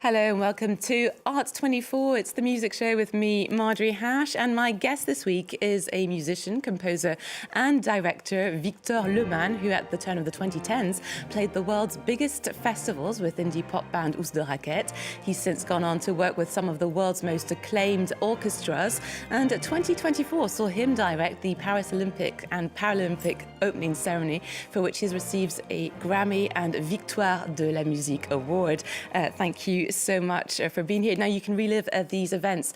Hello and welcome to Arts 24. It's the music show with me, Marjorie Hache, and my guest this week is a musician, composer and director, Victor Le Masne, who at the turn of the 2010s played the world's biggest festivals with indie pop band Housse de Racket. He's since gone on to work with some of the world's most acclaimed orchestras, and 2024 saw him direct the Paris Olympic and Paralympic opening ceremony, for which he receives a Grammy and Victoires de la Musique award. Thank you so much for being here. Now you can relive these events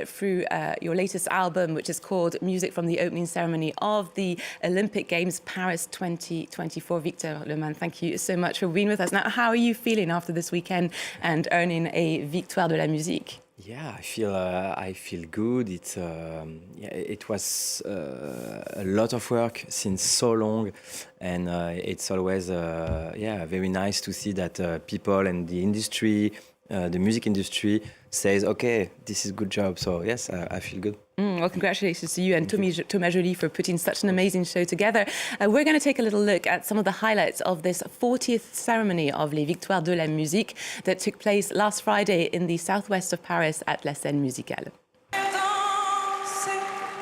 through your latest album, which is called Musique, from the opening ceremony of the Olympic Games Paris 2024. Victor Le Masne, thank you so much for being with us. Now, how are you feeling after this weekend and earning a Victoire de la Musique? Yeah, I feel good. It was a lot of work since so long, and it's always very nice to see that people and the industry, the music industry, says, okay, this is a good job. So yes, I feel good. Well, congratulations to you and Thomas Joly for putting such an amazing show together. We're going to take a little look at some of the highlights of this 40th ceremony of les Victoires de la Musique that took place last Friday in the southwest of Paris at La Scène Musicale.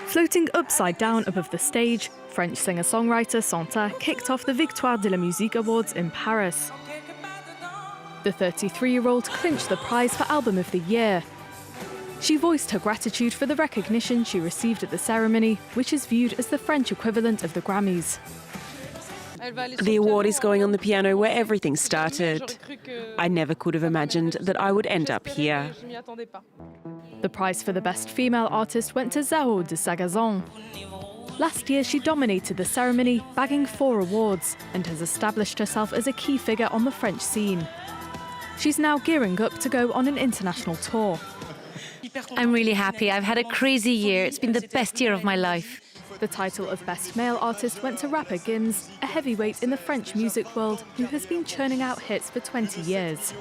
Floating upside down above the stage, French singer-songwriter Santa kicked off the Victoires de la Musique Awards in Paris. The 33-year-old clinched the prize for Album of the Year. She voiced her gratitude for the recognition she received at the ceremony, which is viewed as the French equivalent of the Grammys. The award is going on the piano where everything started. I never could have imagined that I would end up here. The prize for the Best Female Artist went to Zao de Sagazon. Last year, she dominated the ceremony, bagging 4 awards, and has established herself as a key figure on the French scene. She's now gearing up to go on an international tour. I'm really happy. I've had a crazy year. It's been the best year of my life. The title of Best Male Artist went to rapper Gims, a heavyweight in the French music world who has been churning out hits for 20 years.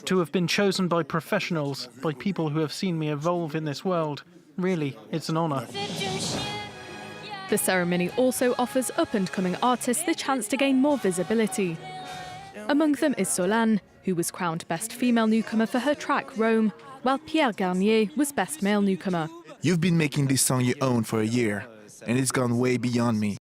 To have been chosen by professionals, by people who have seen me evolve in this world, really, it's an honour. The ceremony also offers up-and-coming artists the chance to gain more visibility. Among them is Solane, who was crowned Best Female Newcomer for her track Rome, while Pierre Garnier was Best Male Newcomer. You've been making this song your own for a year, and it's gone way beyond me.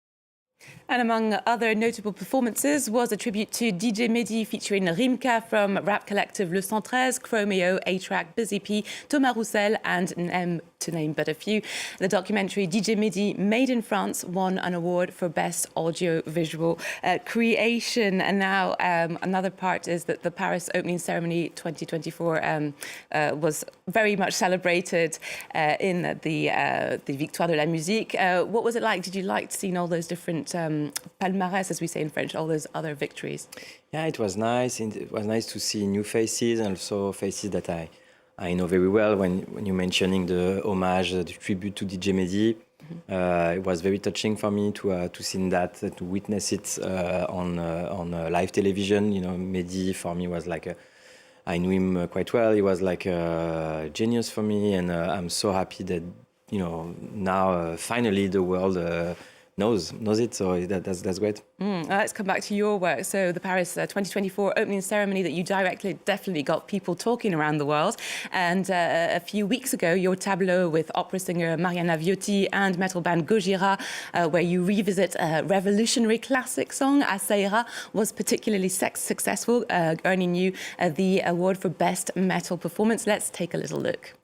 And among other notable performances was a tribute to DJ Mehdi featuring Rimka from rap collective Le 113, Chromeo, A-Track, Busy P, Thomas Roussel and Nem, to name but a few. The documentary DJ Mehdi Made in France won an award for Best Audio-Visual Creation. And now another part is that the Paris opening ceremony 2024 was very much celebrated in the Victoire de la Musique. What was it like? Did you like seeing all those different palmarès, as we say in French, all those other victories? Yeah, it was nice. It was nice to see new faces, and also faces that I know very well. When you're mentioning the homage, the tribute to DJ Mehdi, it was very touching for me to see that, to witness it on live television. You know, Mehdi for me was like I knew him quite well. He was like a genius for me, and I'm so happy that now finally the world knows it, so that's great. Let's come back to your work. So the Paris 2024 opening ceremony that you directed definitely got people talking around the world. And a few weeks ago, your tableau with opera singer Mariana Viotti and metal band Gojira, where you revisit a revolutionary classic song, Asaira, was particularly successful, earning you the award for Best Metal Performance. Let's take a little look.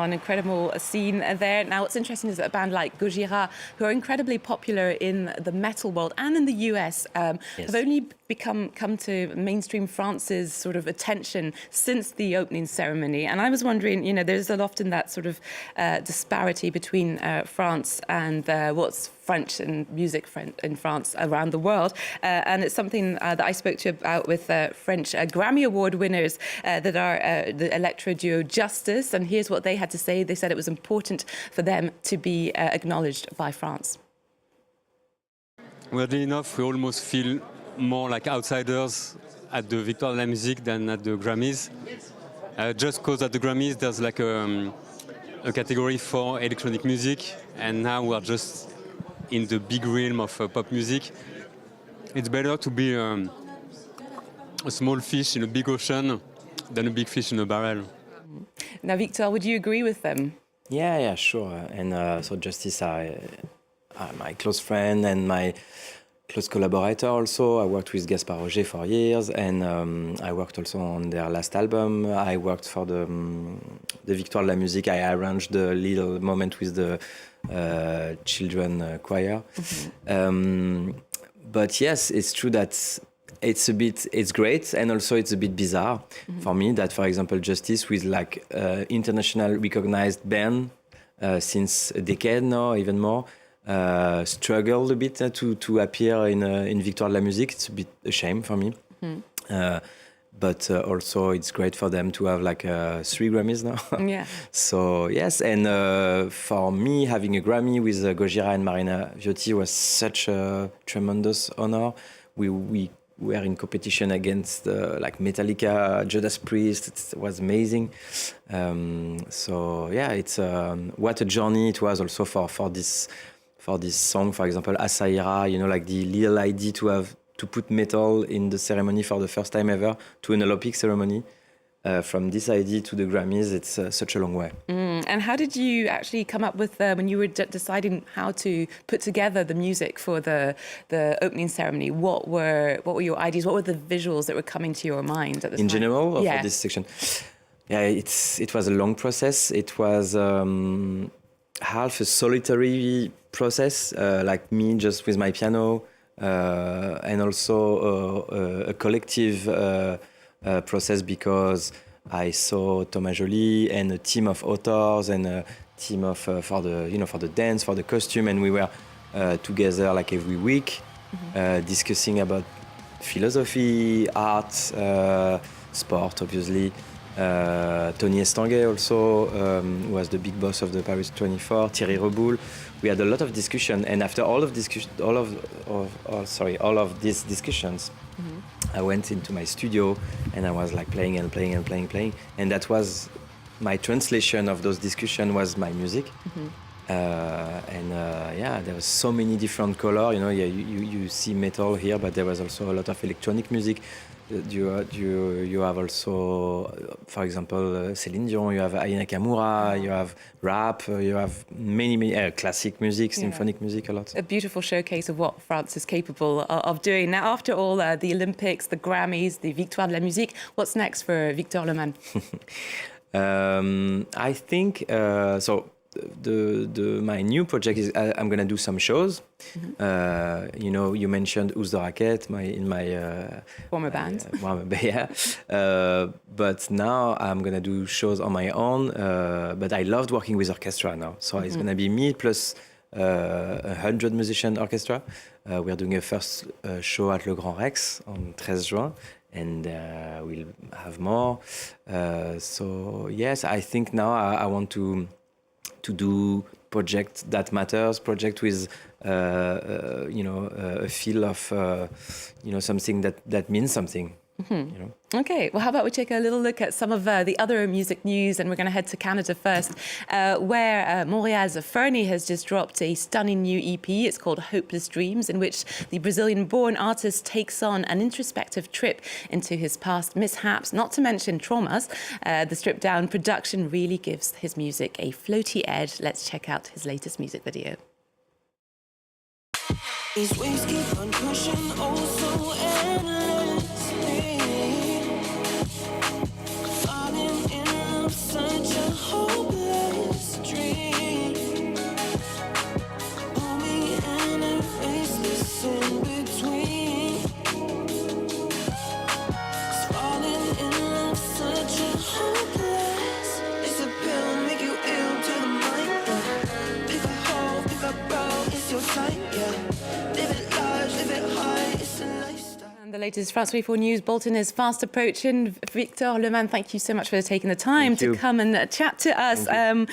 an incredible scene there. Now, what's interesting is that a band like Gojira, who are incredibly popular in the metal world and in the US, have only come to mainstream France's sort of attention since the opening ceremony. And I was wondering, you know, there's often that sort of disparity between France and what's French and music in France around the world. And it's something that I spoke to about with French Grammy Award winners that are the electro duo Justice. And here's what they had to say. They said it was important for them to be acknowledged by France. Weirdly enough, we almost feel more like outsiders at the Victoires de la Musique than at the Grammys. Just because at the Grammys there's like a category for electronic music, and now we're just in the big realm of pop music. It's better to be a small fish in a big ocean than a big fish in a barrel. Now, Victor, would you agree with them? Yeah, sure. And so Justice are my close friend and my close collaborator also. I worked with Gaspard Roger for years, and I worked also on their last album. I worked for the Victoire de la Musique. I arranged the little moment with the children choir. But yes, it's true that it's great, and also it's a bit bizarre for me that, for example, Justice, with like international recognized band since a decade now, even more, struggled a bit to appear in Victoire de la Musique. It's a bit a shame for me. But also it's great for them to have like 3 Grammys now. Yeah. So yes, and for me, having a Grammy with Gojira and Marina Viotti was such a tremendous honor. We were in competition against like Metallica, Judas Priest. It was amazing. So yeah, it's what a journey it was also for this song, for example, Asaira, you know, like the little idea to put metal in the ceremony for the first time ever, to an Olympic ceremony. From this idea to the Grammys, it's such a long way. And how did you actually come up with, when you were deciding how to put together the music for the opening ceremony, what were your ideas? What were the visuals that were coming to your mind at this time? In general, or for this section? Yeah, it was a long process. It was half a solitary process, like me just with my piano, and also a collective process, because I saw Thomas Joly and a team of authors and a team of for the dance, for the costume, and we were together like every week, discussing about philosophy, art, sport, obviously. Tony Estanguet also, who was the big boss of the Paris 24, Thierry Reboul. We had a lot of discussion, and after all of these discussions, I went into my studio and I was like playing, and that was my translation of those discussions was my music. Yeah, there was so many different colors. You know, you see metal here, but there was also a lot of electronic music. You have also, for example, Céline Dion, you have Aya Nakamura, you have rap, you have many classic music, symphonic music, a lot. A beautiful showcase of what France is capable of doing. Now, after all, the Olympics, the Grammys, the Victoires de la Musique, what's next for Victor Le Masne? I think, so my new project is I'm gonna do some shows. You know, you mentioned Housse de Racket, in my former band. But now I'm gonna do shows on my own. But I loved working with orchestra now, so it's gonna be me plus 100 musician orchestra. We're doing a first show at Le Grand Rex on 13 Juin. And we'll have more. So yes, I think now I want to do project that matters, project with a feel of something that means something. You know? Okay, well, how about we take a little look at some of the other music news, and we're going to head to Canada first, where Montreal's Fernie has just dropped a stunning new EP. It's called Hopeless Dreams, in which the Brazilian-born artist takes on an introspective trip into his past mishaps, not to mention traumas. The stripped-down production really gives his music a floaty edge. Let's check out his latest music video. These waves keep on pushing, oh so endlessly. Falling in love, such a hopeless And the latest France 24 News bulletin is fast approaching. Victor Le Masne, thank you so much for taking the time to come and chat to us. Now,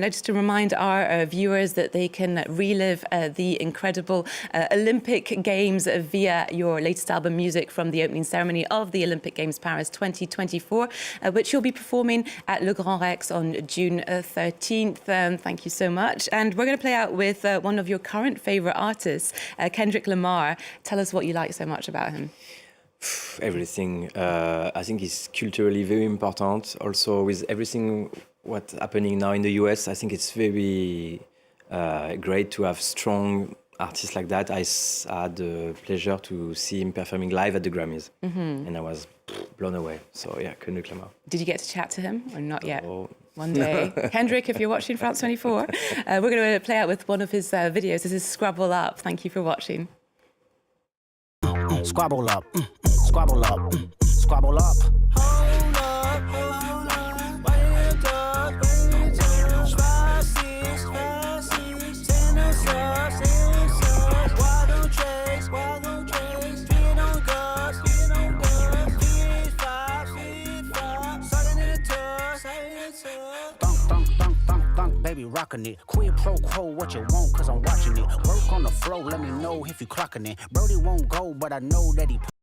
just to remind our viewers that they can relive the incredible Olympic Games via your latest album, Musique, from the opening ceremony of the Olympic Games Paris 2024, which you'll be performing at Le Grand Rex on June 13th. Thank you so much. And we're going to play out with one of your current favourite artists, Kendrick Lamar. Tell us what you like so much about him. Everything. I think it's culturally very important. Also, with everything what's happening now in the US, I think it's very great to have strong artists like that. I had the pleasure to see him performing live at the Grammys, and I was blown away. So yeah, Kendrick Lamar. Did you get to chat to him or not yet? Oh. One day. Kendrick, if you're watching France 24, we're going to play out with one of his videos. This is Scrabble Up. Thank you for watching. Squabble up, squabble up, squabble up. Hold up, hold up. Why you talk, when you talk? 5, 6, 5, 6. Send us up, send us up. Why don't trace, why don't trace? Speed on gas, speed on gas. Speed 5, speed 5. Sucking in the tub, sucking in the tub. Thunk, thunk, thunk, thunk, thunk, baby, rockin' it. Quid pro quo, what you want, cause I'm watching it. Work on the flow, let me know if you clocking it. Brody won't go, but I know that he